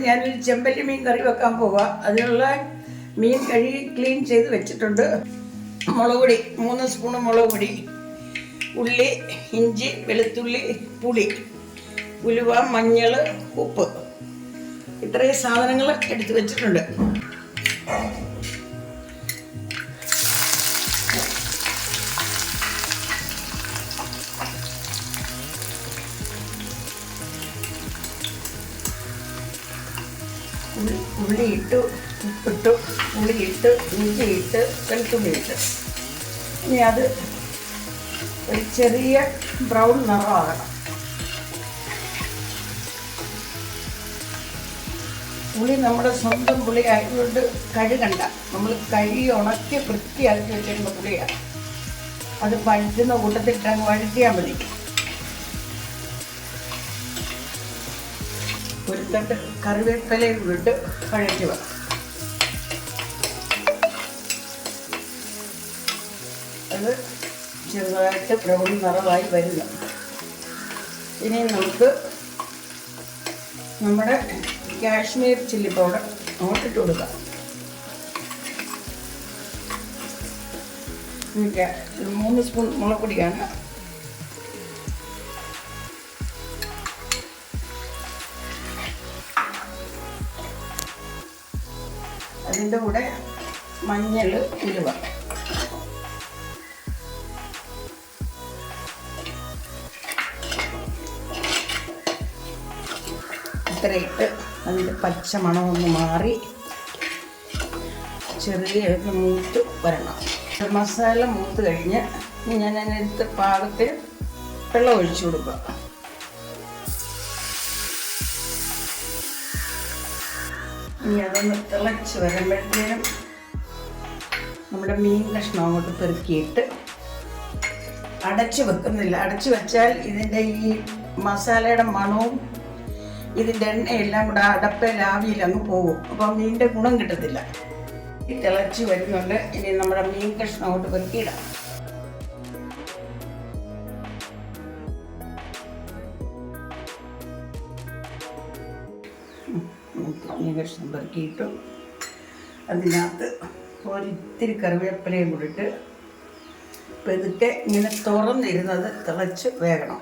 ഞാനൊരു ചെമ്പല്ലി മീൻ കറി വെക്കാൻ പോവുക. അതിനുള്ള മീൻ കഴുകി ക്ലീൻ ചെയ്ത് വെച്ചിട്ടുണ്ട്. മുളക് പൊടി 3 സ്പൂൺ മുളക് പൊടി, ഉള്ളി, ഇഞ്ചി, വെളുത്തുള്ളി, പുളി, ഉലുവ, മഞ്ഞൾ, ഉപ്പ്, ഇത്രയും സാധനങ്ങൾ എടുത്ത് വെച്ചിട്ടുണ്ട്. ഉള്ളി ഇട്ടു, ഉപ്പിട്ടു, പുളി ഇട്ട്, ഇഞ്ചി ഇട്ട്, വെളുത്തുള്ളി ഇട്ട്. ഇനി അത് ഒരു ചെറിയ ബ്രൗൺ നിറമാകണം. പുളി നമ്മുടെ സ്വന്തം പുളി ആയതുകൊണ്ട് കഴുകണ്ട. നമ്മൾ കഴുകി ഉണക്കി വൃത്തിയാക്കി വെച്ചിരുന്ന പുളിയാണ്. അത് പഴുത്തുന്ന കൂട്ടത്തിട്ട് അങ്ങ് വഴറ്റിയാൽ മതി. ഒരു തണ്ട് കറിവേപ്പിലയും ഇട്ട് വഴറ്റുക. അത് ചെറുതായിട്ട് ബ്രൗൺ നിറമായി വരിക. ഇനി നമുക്ക് നമ്മുടെ കാശ്മീർ ചില്ലി പൗഡർ അങ്ങോട്ടിട്ട് കൊടുക്കാം. 3 സ്പൂൺ മുളക് പൊടിയാണ്. അതിൻ്റെ കൂടെ മഞ്ഞൾ, ഉലുവ, ഇത്രയിട്ട് അതിൻ്റെ പച്ച മണമൊന്ന് മാറി ചെറിയ മൂത്ത് വരണം. മസാല മൂത്ത് കഴിഞ്ഞ് ഞാൻ അതിനടുത്ത് പാകത്തിൽ വെള്ളം ഒഴിച്ചു കൊടുക്കുക. ഇനി അതൊന്ന് തിളച്ച് വരുമ്പോഴത്തേനും നമ്മുടെ മീൻ കഷ്ണം അങ്ങോട്ട് പെറുക്കിയിട്ട് അടച്ചു വെക്കുന്നില്ല. അടച്ചു വെച്ചാൽ ഇതിൻ്റെ ഈ മസാലയുടെ മണവും ഇതിൻ്റെ എണ്ണയെല്ലാം കൂടെ അടപ്പയിൽ ആവിയിൽ അങ്ങ് പോകും. അപ്പം മീനിൻ്റെ ഗുണം കിട്ടത്തില്ല. ഈ തിളച്ച് വരുന്നുണ്ട്. ഇനി നമ്മുടെ മീൻ കഷ്ണം അങ്ങോട്ട് പെറുക്കിയിടാം. മീൻ കഷ്ണം പെറുക്കിയിട്ടു. അതിനകത്ത് ഒരിത്തിരി കറിവേപ്പിലയും കൂടിയിട്ട് പെതുക്കെ ഇങ്ങനെ തുറന്നിരുന്നത് തിളച്ച് വേകണം.